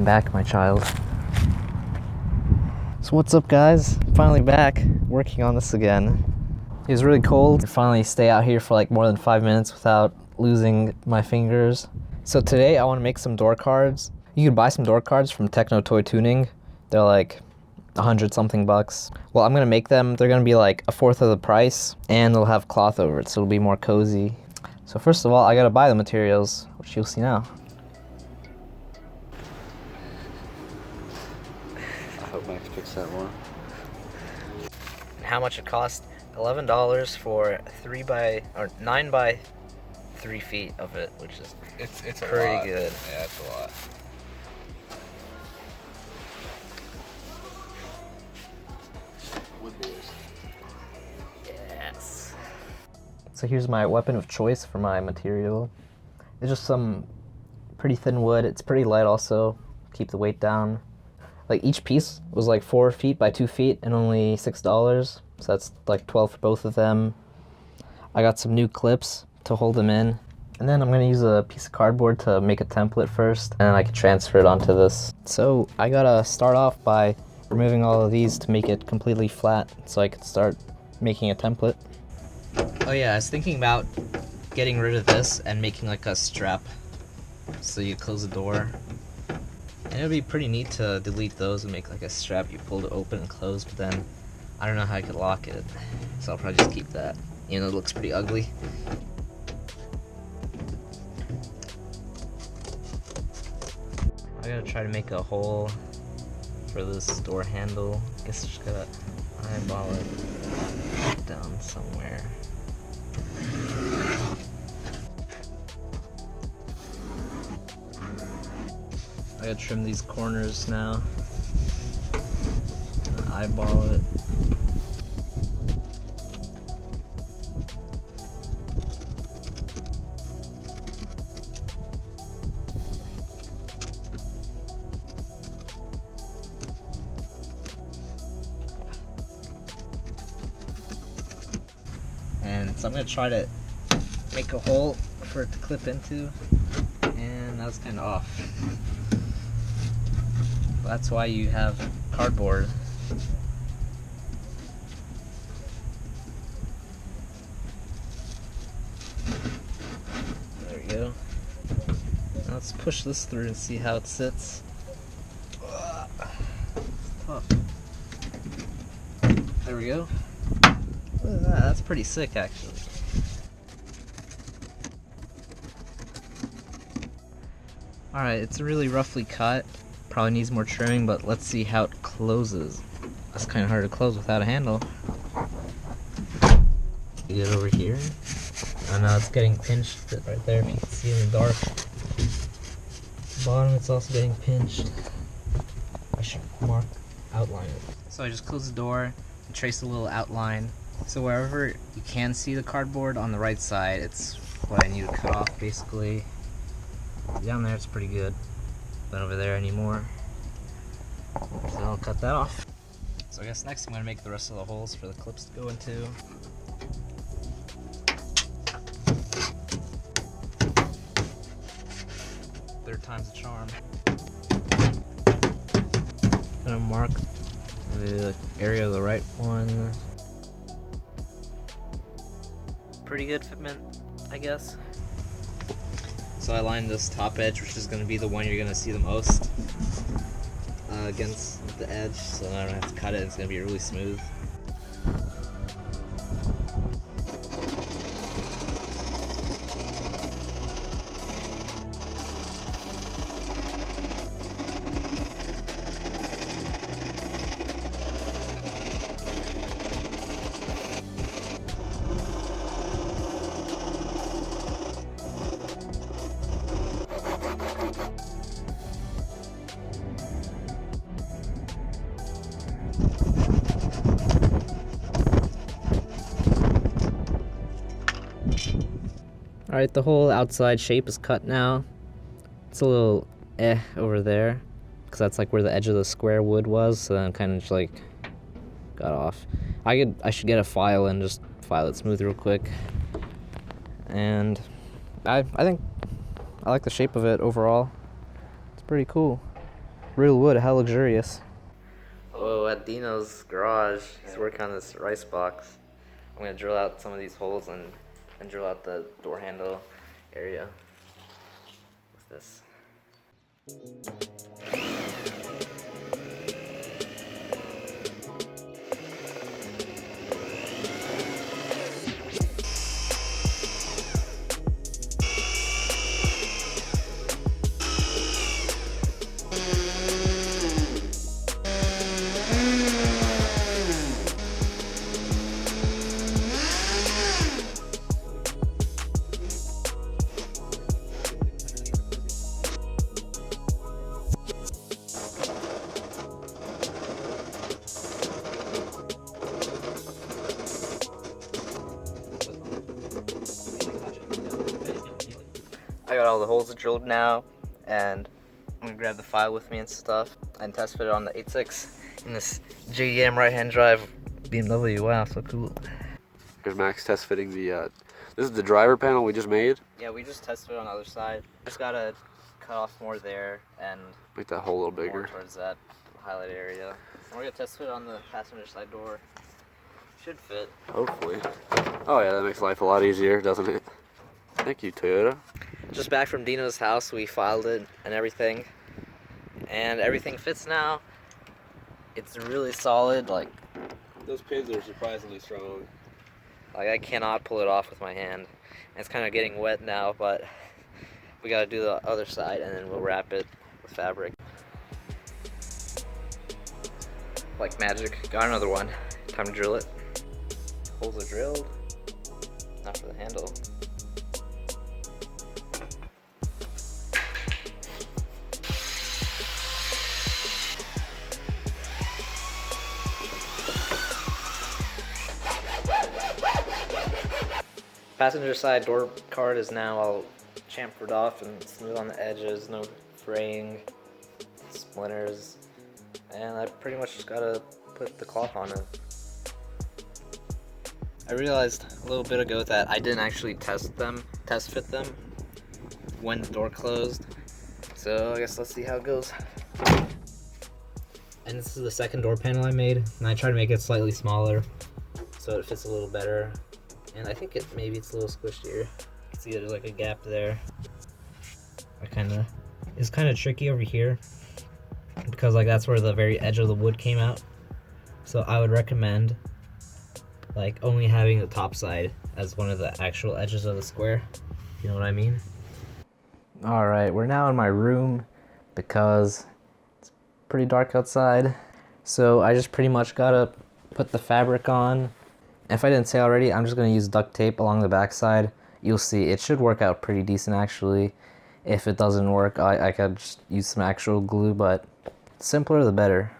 Welcome back, my child. So what's up, guys? Finally back, working on this again. It was really cold. I finally stay out here for like more than 5 minutes without losing my fingers. So today I want to make some door cards. You can buy some door cards from Techno Toy Tuning. They're like 100 something bucks. Well, I'm gonna make them. They're gonna be like a fourth of the price, and they'll have cloth over it, so it'll be more cozy. So first of all, I gotta buy the materials, which you'll see now. I hope Max picks that one. And how much it cost? $11 for 9 by 3 feet of it, which is It's pretty a lot. good. Yeah, it's a lot. Yes. So here's my weapon of choice for my material. It's just some pretty thin wood. It's pretty light also. Keep the weight down. Like each piece was like 4 feet by 2 feet and only $6. So that's like 12 for both of them. I got some new clips to hold them in. And then I'm gonna use a piece of cardboard to make a template first, and then I can transfer it onto this. So I gotta start off by removing all of these to make it completely flat so I could start making a template. Oh yeah, I was thinking about getting rid of this and making like a strap so you close the door. And it would be pretty neat to delete those and make like a strap you pull to open and close, but then I don't know how I could lock it, so I'll probably just keep that. You know, it looks pretty ugly. I gotta try to make a hole for this door handle. I guess I just gotta eyeball it down somewhere. I gotta trim these corners now. Eyeball it. And so I'm gonna try to make a hole for it to clip into, and that was kind of off. That's why you have cardboard. There we go. Now let's push this through and see how it sits. It's tough. There we go. Look at that, that's pretty sick actually. Alright, it's really roughly cut. Probably needs more trimming, but let's see how it closes. That's kind of hard to close without a handle. You get over here. Oh no, it's getting pinched right there if you can see in the dark. Bottom, it's also getting pinched. I should outline it. So I just closed the door and traced a little outline. So wherever you can see the cardboard on the right side, it's what I need to cut off basically. Down there it's pretty good. Not over there anymore. So I'll cut that off. So I guess next I'm going to make the rest of the holes for the clips to go into. Third time's a charm. Gonna mark the area of the right one. Pretty good fitment, I guess. So I lined this top edge, which is going to be the one you're going to see the most, against the edge, so I don't have to cut it. It's going to be really smooth. Alright, the whole outside shape is cut now. It's a little over there, because that's like where the edge of the square wood was, so then it kind of just like got off. I should get a file and just file it smooth real quick. And I think I like the shape of it overall. It's pretty cool. Real wood, how luxurious. Whoa, at Dino's garage, he's working on this rice box. I'm gonna drill out some of these holes and drill out the door handle area. What's this? I got all the holes drilled now, and I'm gonna grab the file with me and stuff and test fit it on the 86 in this JDM right-hand drive BMW. Wow, so cool. Here's Max test fitting the, this is the driver panel we just made. Yeah, we just tested it on the other side. Just gotta cut off more there and Make that hole a little more bigger. towards that highlight area. And we're gonna test fit it on the passenger side door. Should fit. Hopefully. Oh yeah, that makes life a lot easier, doesn't it? Thank you, Toyota. Just back from Dino's house, we filed it and everything. And everything fits now. It's really solid, like Those pins are surprisingly strong. I cannot pull it off with my hand. And it's kind of getting wet now, but we gotta do the other side and then we'll wrap it with fabric. Like magic. Got another one. Time to drill it. Holes are drilled. Not for the handle. Passenger side door card is now all chamfered off and smooth on the edges, no fraying, splinters, and I pretty much just gotta put the cloth on it. I realized a little bit ago that I didn't actually test fit them when the door closed, so I guess let's see how it goes. And this is the second door panel I made, and I tried to make it slightly smaller so it fits a little better. And I think maybe it's a little squished here. You can see there's like a gap there. It's kind of tricky over here because like that's where the very edge of the wood came out. So I would recommend like only having the top side as one of the actual edges of the square. You know what I mean? All right, we're now in my room because it's pretty dark outside. So I just pretty much gotta put the fabric on. If I didn't say already, I'm just going to use duct tape along the backside. You'll see it should work out pretty decent actually. If it doesn't work, I could just use some actual glue, but simpler the better.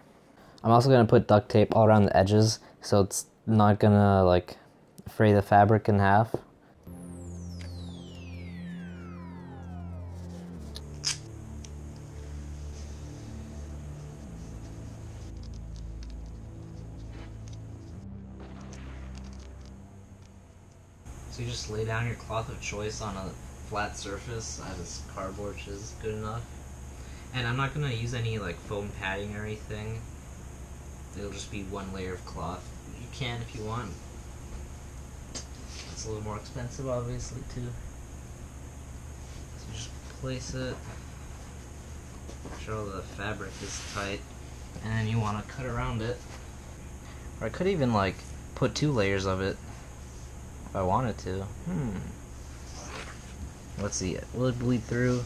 I'm also going to put duct tape all around the edges so it's not going to like fray the fabric in half. So you just lay down your cloth of choice on a flat surface. I have this cardboard, which is good enough. And I'm not going to use any like foam padding or anything. It'll just be one layer of cloth. You can if you want. It's a little more expensive obviously too. So just place it. Make sure all the fabric is tight. And then you want to cut around it. Or I could even like put 2 layers of it. If I wanted to. Let's see. Will it bleed through?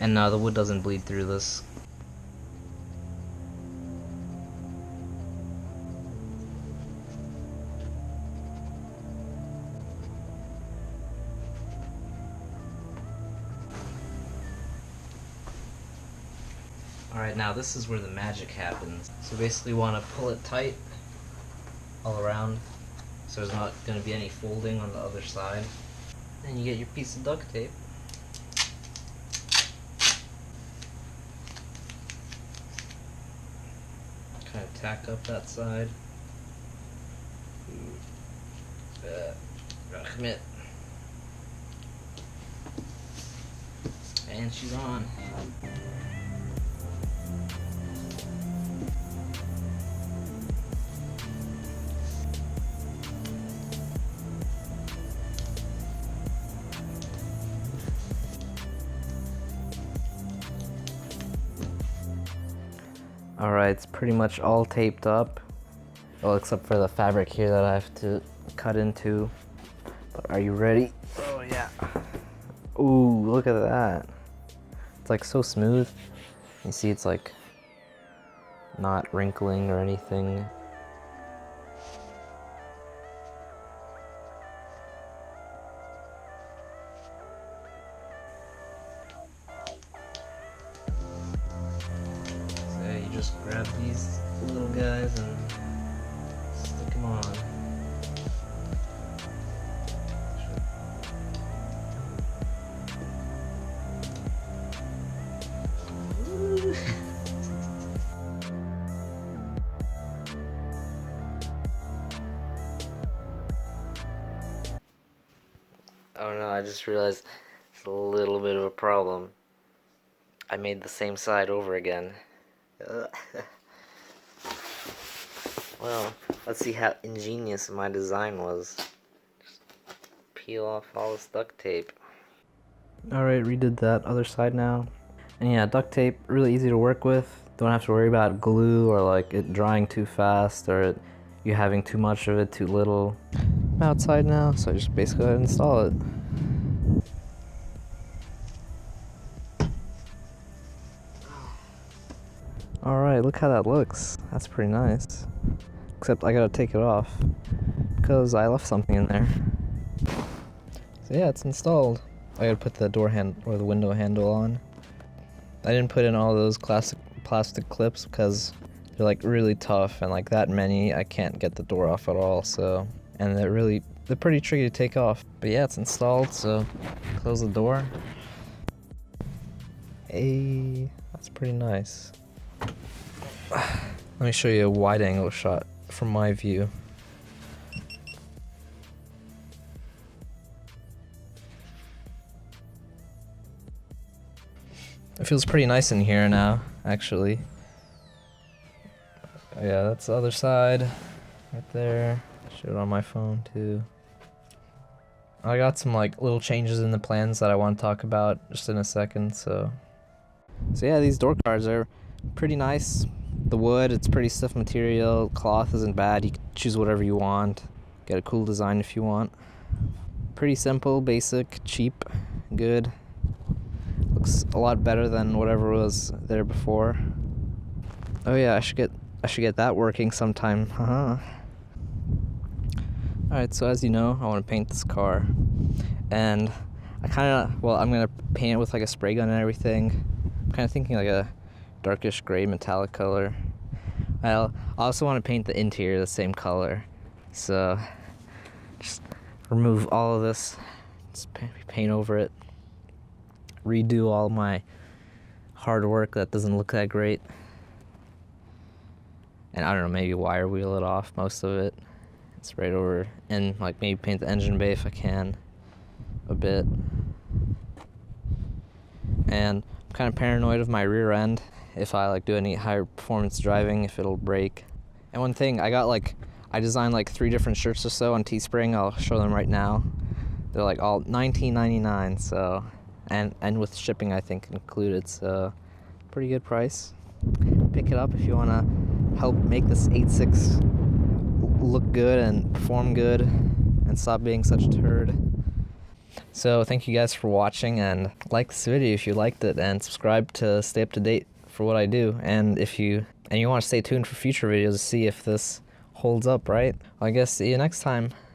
And no, the wood doesn't bleed through this. Alright, now this is where the magic happens. So basically you want to pull it tight all around. So there's not going to be any folding on the other side. Then you get your piece of duct tape. Kind of tack up that side. Commit. And she's on. Alright, it's pretty much all taped up. Well, except for the fabric here that I have to cut into. But are you ready? Oh yeah. Ooh, look at that. It's like so smooth. You see it's like not wrinkling or anything. So you just grab these little guys and stick them on. Oh no, I just realized it's a little bit of a problem. I made the same side over again. Well, let's see how ingenious my design was. Just peel off all this duct tape. Alright, redid that other side now. And yeah, duct tape, really easy to work with. Don't have to worry about glue or like it drying too fast or you having too much of it, too little. I'm outside now, so I just basically install it. Alright, look how that looks. That's pretty nice. Except I gotta take it off because I left something in there. So yeah, it's installed. I gotta put the door handle or the window handle on. I didn't put in all those classic plastic clips because they're like really tough and like that many I can't get the door off at all, so and they're pretty tricky to take off. But yeah, it's installed, so close the door. Hey, that's pretty nice. Let me show you a wide angle shot from my view. It feels pretty nice in here now, actually. Yeah, that's the other side, right there. Show it on my phone too. I got some like little changes in the plans that I want to talk about just in a second, so yeah, these door cards are pretty nice. The wood, it's pretty stiff material. Cloth isn't bad. You can choose whatever you want. Get a cool design if you want. Pretty simple, basic, cheap, good. Looks a lot better than whatever was there before. Oh yeah, I should get that working sometime. Alright, so as you know, I want to paint this car. And I'm gonna paint it with like a spray gun and everything. I'm kinda thinking like a darkish gray metallic color. I also want to paint the interior the same color. So just remove all of this, just paint over it, redo all my hard work that doesn't look that great. And I don't know, maybe wire wheel it off, most of it. It's right over, and like maybe paint the engine bay if I can, a bit. And I'm kind of paranoid of my rear end. If I like do any higher performance driving, if it'll break. And one thing, I designed like 3 different shirts or so on Teespring. I'll show them right now. They're like all $19.99, so and with shipping I think included, so pretty good price. Pick it up if you want to help make this 86 look good and perform good and stop being such a turd. So thank you guys for watching, and like this video if you liked it, and subscribe to stay up to date for what I do. And if you want to stay tuned for future videos to see if this holds up, right? Well, I guess see you next time.